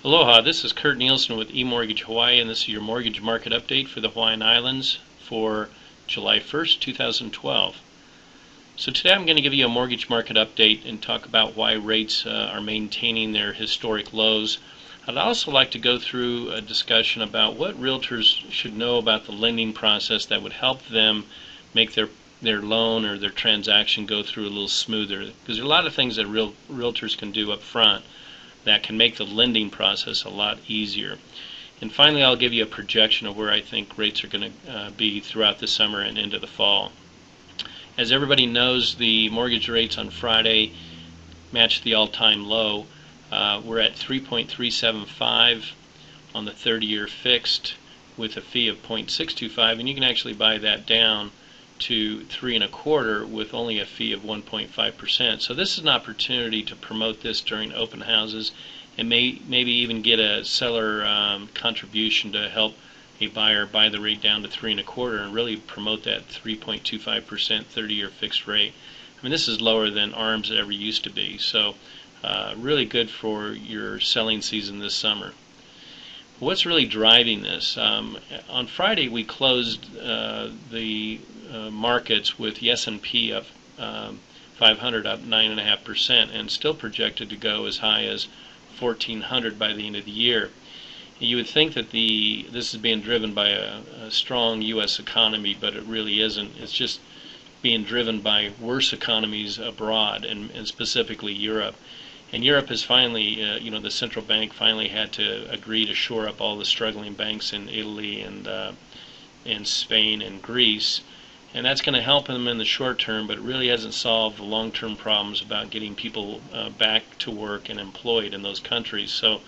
Aloha, this is Kurt Nielsen with eMortgage Hawaii, and this is your mortgage market update for the Hawaiian Islands for July 1st, 2012. So today I'm going to give you a mortgage market update and talk about why rates are maintaining their historic lows. I'd also like to go through a discussion about what realtors should know about the lending process that would help them make their loan or their transaction go through a little smoother. Because there are a lot of things that realtors can do up front that can make the lending process a lot easier. And finally, I'll give you a projection of where I think rates are going to be throughout the summer and into the fall. As everybody knows, the mortgage rates on Friday matched the all-time low. We're at 3.375 on the 30-year fixed with a fee of 0.625, and you can actually buy that down to 3.25 with only a fee of 1.5%. So this is an opportunity to promote this during open houses and maybe even get a seller contribution to help a buyer buy the rate down to 3.25 and really promote that 3.25% 30-year fixed rate. I mean, this is lower than ARMs ever used to be, so really good for your selling season this summer. What's really driving this? On Friday we closed the markets with the S&P up 500 up 9.5% and still projected to go as high as 1,400 by the end of the year. You would think that this is being driven by a strong U.S. economy, but it really isn't. It's just being driven by worse economies abroad, and specifically Europe. And Europe has finally, the central bank finally had to agree to shore up all the struggling banks in Italy and Spain and Greece. And that's going to help them in the short term, but it really hasn't solved the long-term problems about getting people back to work and employed in those countries. So,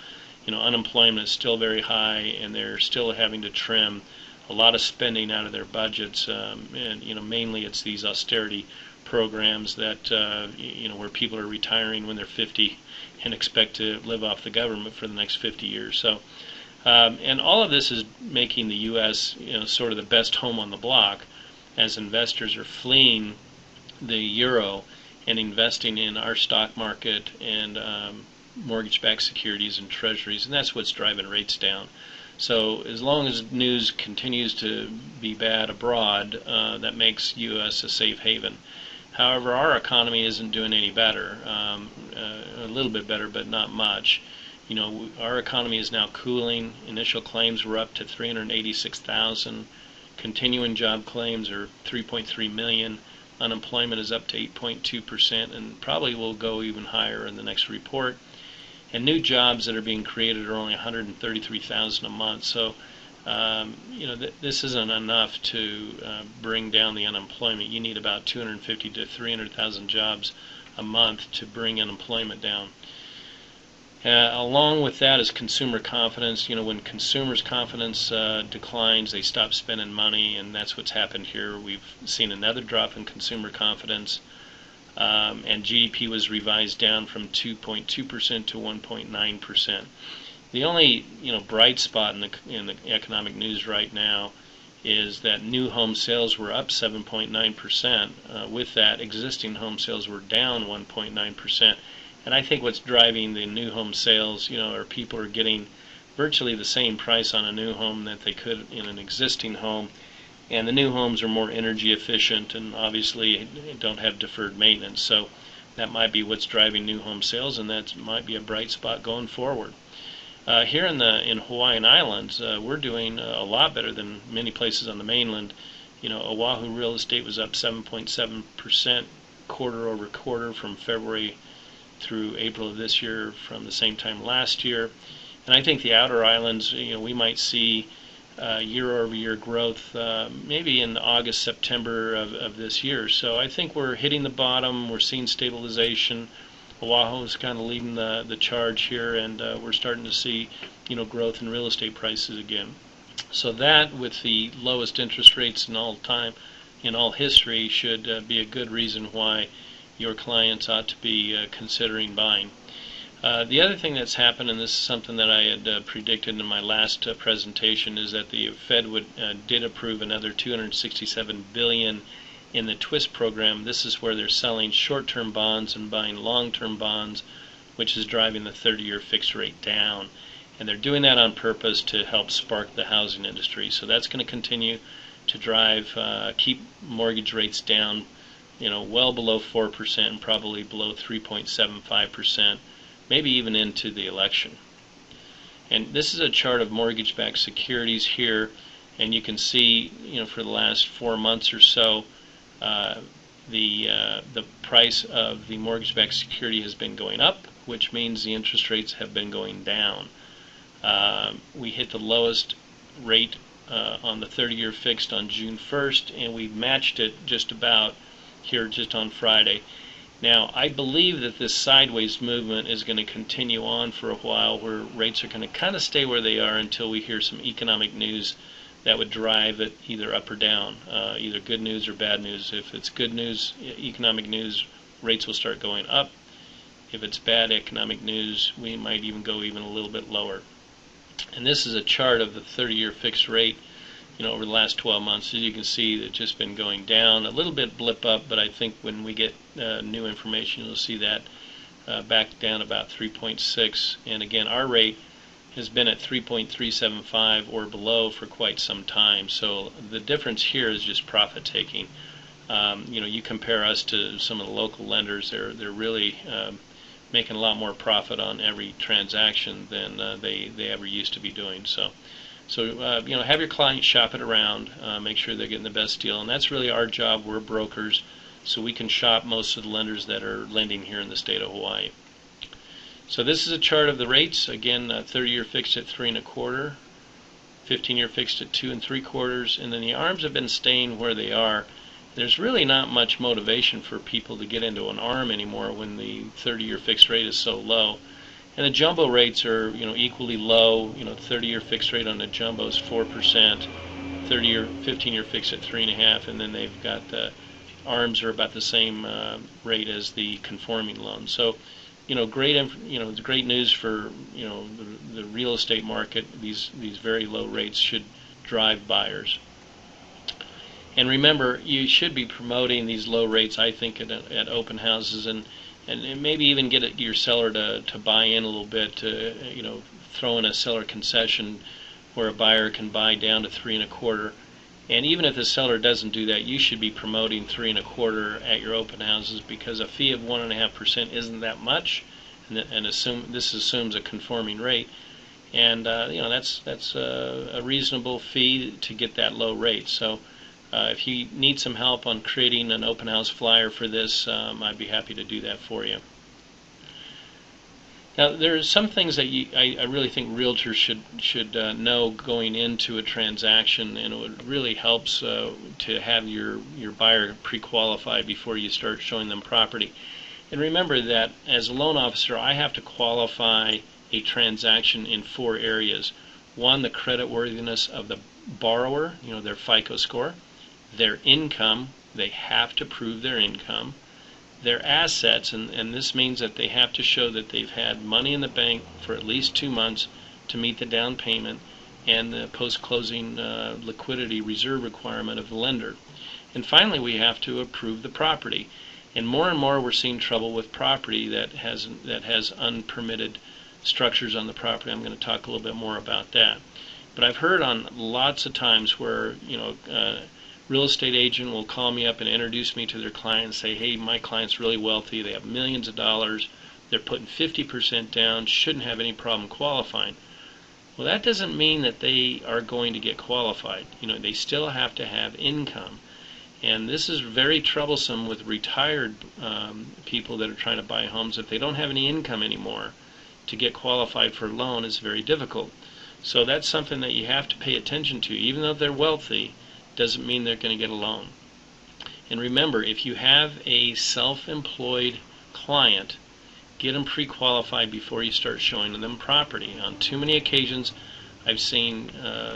unemployment is still very high, and they're still having to trim a lot of spending out of their budgets. And mainly it's these austerity programs that where people are retiring when they're 50 and expect to live off the government for the next 50 years. So, and all of this is making the U.S. Sort of the best home on the block, as investors are fleeing the euro and investing in our stock market and mortgage-backed securities and treasuries, and that's what's driving rates down. So as long as news continues to be bad abroad, that makes U.S. a safe haven. However, our economy isn't doing any better, a little bit better, but not much. Our economy is now cooling. Initial claims were up to 386,000. Continuing job claims are 3.3 million. Unemployment is up to 8.2% and probably will go even higher in the next report. And new jobs that are being created are only 133,000 a month. So, this isn't enough to bring down the unemployment. You need about 250 to 300,000 jobs a month to bring unemployment down. Along with that is consumer confidence. When consumers' confidence declines, they stop spending money, and that's what's happened here. We've seen another drop in consumer confidence, and GDP was revised down from 2.2% to 1.9%. The only bright spot in the economic news right now is that new home sales were up 7.9%. With that, existing home sales were down 1.9%. And I think what's driving the new home sales, are people are getting virtually the same price on a new home that they could in an existing home. And the new homes are more energy efficient and obviously don't have deferred maintenance. So that might be what's driving new home sales, and that might be a bright spot going forward. Here in Hawaiian Islands, we're doing a lot better than many places on the mainland. Oahu real estate was up 7.7% quarter over quarter from February through April of this year from the same time last year. And I think the outer islands, we might see year-over-year growth maybe in August, September of this year. So I think we're hitting the bottom. We're seeing stabilization. Oahu is kind of leading the charge here, and we're starting to see growth in real estate prices again. So that, with the lowest interest rates in all history, should be a good reason why your clients ought to be considering buying. The other thing that's happened, and this is something that I had predicted in my last presentation, is that the Fed did approve another $267 billion in the TWIST program. This is where they're selling short-term bonds and buying long-term bonds, which is driving the 30-year fixed rate down. And they're doing that on purpose to help spark the housing industry. So that's going to continue to drive, keep mortgage rates down, well below 4% and probably below 3.75%, maybe even into the election. And this is a chart of mortgage-backed securities here, and you can see, for the last 4 months or so, the price of the mortgage-backed security has been going up, which means the interest rates have been going down. We hit the lowest rate on the 30-year fixed on June 1st, and we matched it just about here just on Friday. Now, I believe that this sideways movement is going to continue on for a while, where rates are going to kind of stay where they are until we hear some economic news that would drive it either up or down, either good news or bad news. If it's good news, economic news, rates will start going up. If it's bad economic news, we might even go even a little bit lower. And this is a chart of the 30-year fixed rate, over the last 12 months. As you can see, it's just been going down, a little bit blip up, but I think when we get new information, you'll see that back down about 3.6. And again, our rate has been at 3.375 or below for quite some time. So the difference here is just profit taking. You compare us to some of the local lenders; they're really making a lot more profit on every transaction than they ever used to be doing. So have your clients shop it around, make sure they're getting the best deal, and that's really our job. We're brokers, so we can shop most of the lenders that are lending here in the state of Hawaii. So this is a chart of the rates. Again, 30-year fixed at 3 1/4, 15-year fixed at 2 3/4, and then the ARMs have been staying where they are. There's really not much motivation for people to get into an ARM anymore when the 30-year fixed rate is so low. And the jumbo rates are, equally low. 30-year fixed rate on the jumbo is 4%, 30-year, 15-year fixed at 3.5%, and then they've got the ARMs are about the same rate as the conforming loan. So, great news for the real estate market. These very low rates should drive buyers. And remember, you should be promoting these low rates, I think, at open houses, and maybe even get your seller to buy in a little bit, to throw in a seller concession where a buyer can buy down to 3 1/4. And even if the seller doesn't do that, you should be promoting 3 1/4 at your open houses, because a fee of 1.5% isn't that much, and this assumes a conforming rate, and that's a reasonable fee to get that low rate. So if you need some help on creating an open house flyer for this, I'd be happy to do that for you. Now, there are some things that I really think realtors should know going into a transaction, and it really helps to have your buyer pre-qualify before you start showing them property. And remember that as a loan officer, I have to qualify a transaction in 4 areas. 1, the creditworthiness of the borrower, their FICO score, their income, they have to prove their income, their assets, and this means that they have to show that they've had money in the bank for at least 2 months to meet the down payment and the post-closing liquidity reserve requirement of the lender. And finally, we have to approve the property. And more we're seeing trouble with property that has unpermitted structures on the property. I'm going to talk a little bit more about that. But I've heard on lots of times where real estate agent will call me up and introduce me to their client and say, hey, my client's really wealthy, they have millions of dollars, they're putting 50% down, shouldn't have any problem qualifying. Well, that doesn't mean that they are going to get qualified. They still have to have income. And this is very troublesome with retired people that are trying to buy homes. If they don't have any income anymore, to get qualified for a loan is very difficult. So that's something that you have to pay attention to. Even though they're wealthy, doesn't mean they're going to get a loan. And remember, if you have a self-employed client, get them pre-qualified before you start showing them property. On too many occasions, I've seen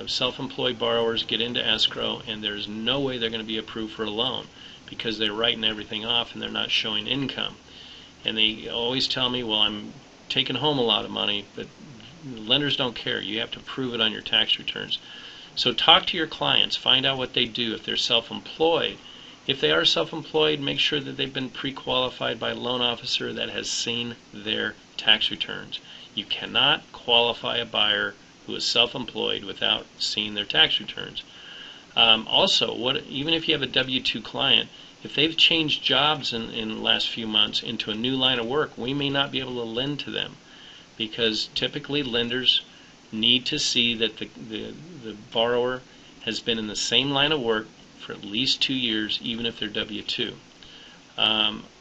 self-employed borrowers get into escrow, and there's no way they're going to be approved for a loan because they're writing everything off and they're not showing income. And they always tell me, well, I'm taking home a lot of money, but lenders don't care. You have to prove it on your tax returns. So talk to your clients, find out what they do. If they're self-employed, if they are self-employed, make sure that they've been pre-qualified by a loan officer that has seen their tax returns. You cannot qualify a buyer who is self-employed without seeing their tax returns. Also, even if you have a W-2 client, if they've changed jobs in the last few months into a new line of work, we may not be able to lend to them, because typically lenders need to see that the borrower has been in the same line of work for at least 2 years, even if they're W-2.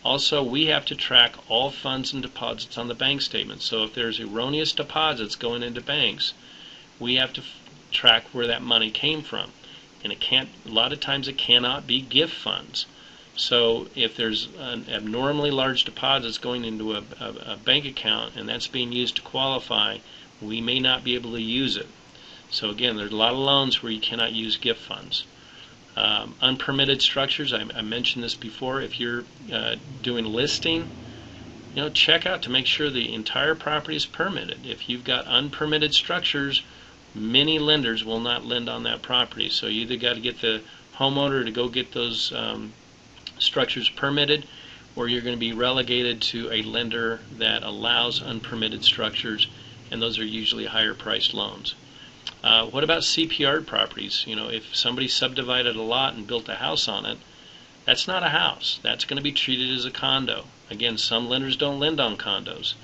Also, we have to track all funds and deposits on the bank statement. So if there's erroneous deposits going into banks, we have to track where that money came from. And a lot of times it cannot be gift funds. So if there's an abnormally large deposits going into a bank account and that's being used to qualify, we may not be able to use it. So again, there's a lot of loans where you cannot use gift funds. Unpermitted structures, I mentioned this before. If you're doing listing, check out to make sure the entire property is permitted. If you've got unpermitted structures, many lenders will not lend on that property. So you either got to get the homeowner to go get those structures permitted, or you're going to be relegated to a lender that allows unpermitted structures, and those are usually higher priced loans. What about CPR properties? If somebody subdivided a lot and built a house on it, that's not a house. That's going to be treated as a condo. Again, some lenders don't lend on condos.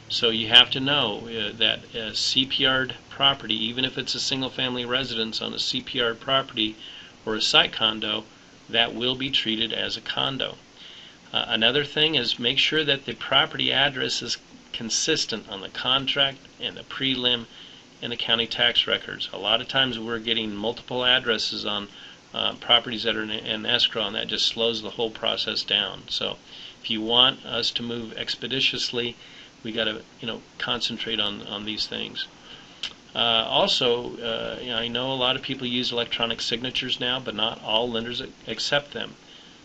So you have to know that a CPR property, even if it's a single-family residence on a CPR property or a site condo, that will be treated as a condo. Another thing is make sure that the property address is consistent on the contract and the prelim and the county tax records. A lot of times we're getting multiple addresses on properties that are in escrow, and that just slows the whole process down. So if you want us to move expeditiously, we got to concentrate on these things. Also, I know a lot of people use electronic signatures now, but not all lenders accept them.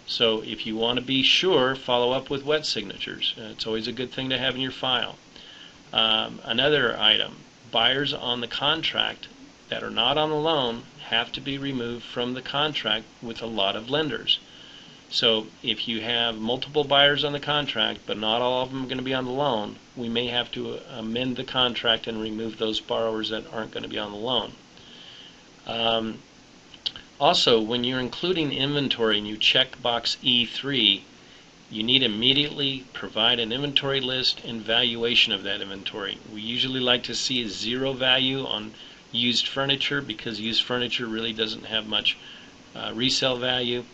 So if you want to be sure, follow up with wet signatures. It's always a good thing to have in your file. Another item, buyers on the contract that are not on the loan have to be removed from the contract with a lot of lenders. So if you have multiple buyers on the contract, but not all of them are going to be on the loan, we may have to amend the contract and remove those borrowers that aren't going to be on the loan. Also, when you're including inventory and you check box E3, you need to immediately provide an inventory list and valuation of that inventory. We usually like to see a zero value on used furniture, because used furniture really doesn't have much resale value,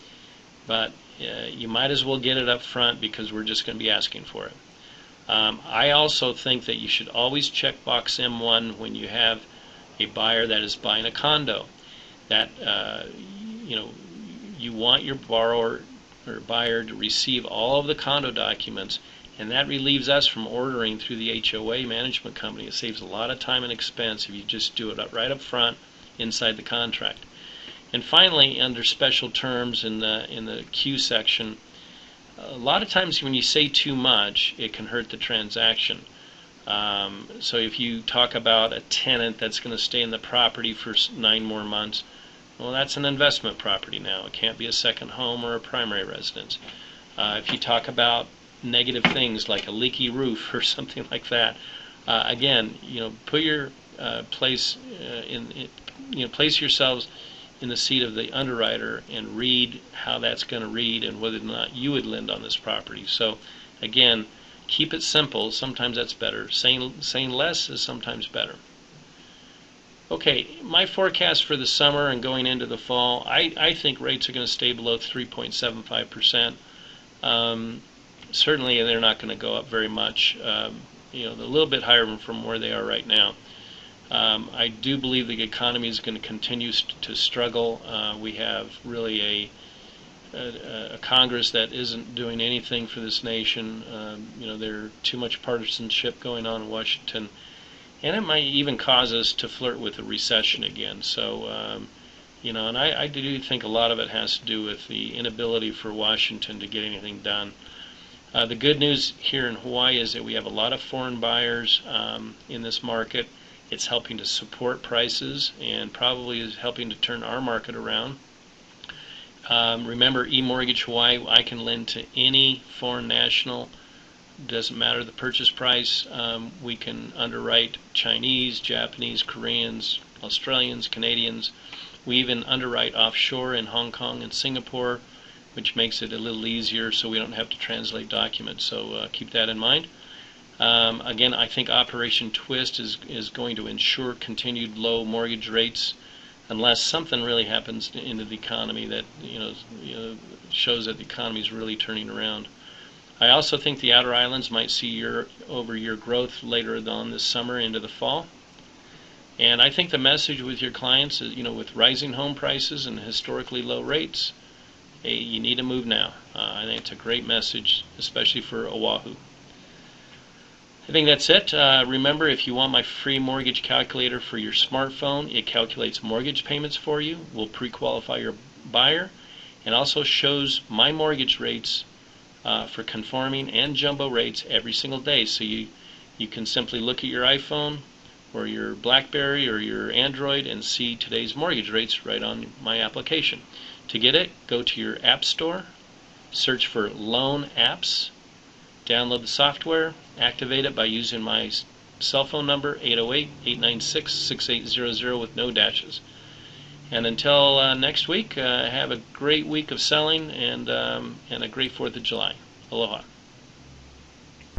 but you might as well get it up front because we're just going to be asking for it. I also think that you should always check box M1 when you have a buyer that is buying a condo. That you want your borrower or buyer to receive all of the condo documents, and that relieves us from ordering through the HOA management company. It saves a lot of time and expense if you just do it right up front inside the contract. And finally, under special terms in the Q section, a lot of times when you say too much, it can hurt the transaction. So if you talk about a tenant that's going to stay in the property for 9 more months, well, that's an investment property now. It can't be a second home or a primary residence. If you talk about negative things like a leaky roof or something like that, again, put your place yourselves in the seat of the underwriter and read how that's going to read and whether or not you would lend on this property. So, again, keep it simple. Sometimes that's better. Saying less is sometimes better. Okay, my forecast for the summer and going into the fall, I think rates are going to stay below 3.75%. Certainly they're not going to go up very much. They're a little bit higher from where they are right now. I do believe the economy is going to continue to struggle. We have really a Congress that isn't doing anything for this nation. There's too much partisanship going on in Washington, and it might even cause us to flirt with a recession again. So, and I do think a lot of it has to do with the inability for Washington to get anything done. The good news here in Hawaii is that we have a lot of foreign buyers in this market. It's helping to support prices and probably is helping to turn our market around. Remember, eMortgage Hawaii, I can lend to any foreign national doesn't matter the purchase price. We can underwrite Chinese, Japanese, Koreans, Australians, Canadians. We even underwrite offshore in Hong Kong and Singapore, which makes it a little easier so we don't have to translate documents. So keep that in mind. Again, I think Operation Twist is going to ensure continued low mortgage rates unless something really happens into the economy that shows that the economy is really turning around. I also think the outer islands might see year-over-year growth later on this summer into the fall. And I think the message with your clients is, with rising home prices and historically low rates, hey, you need to move now. I think it's a great message, especially for Oahu. I think that's it. Remember, if you want my free mortgage calculator for your smartphone, it calculates mortgage payments for you, will pre-qualify your buyer, and also shows my mortgage rates for conforming and jumbo rates every single day. So you can simply look at your iPhone or your BlackBerry or your Android and see today's mortgage rates right on my application. To get it, go to your App Store, search for Loan Apps, download the software, activate it by using my cell phone number 808-896-6800 with no dashes. And until next week, have a great week of selling and a great 4th of July. Aloha.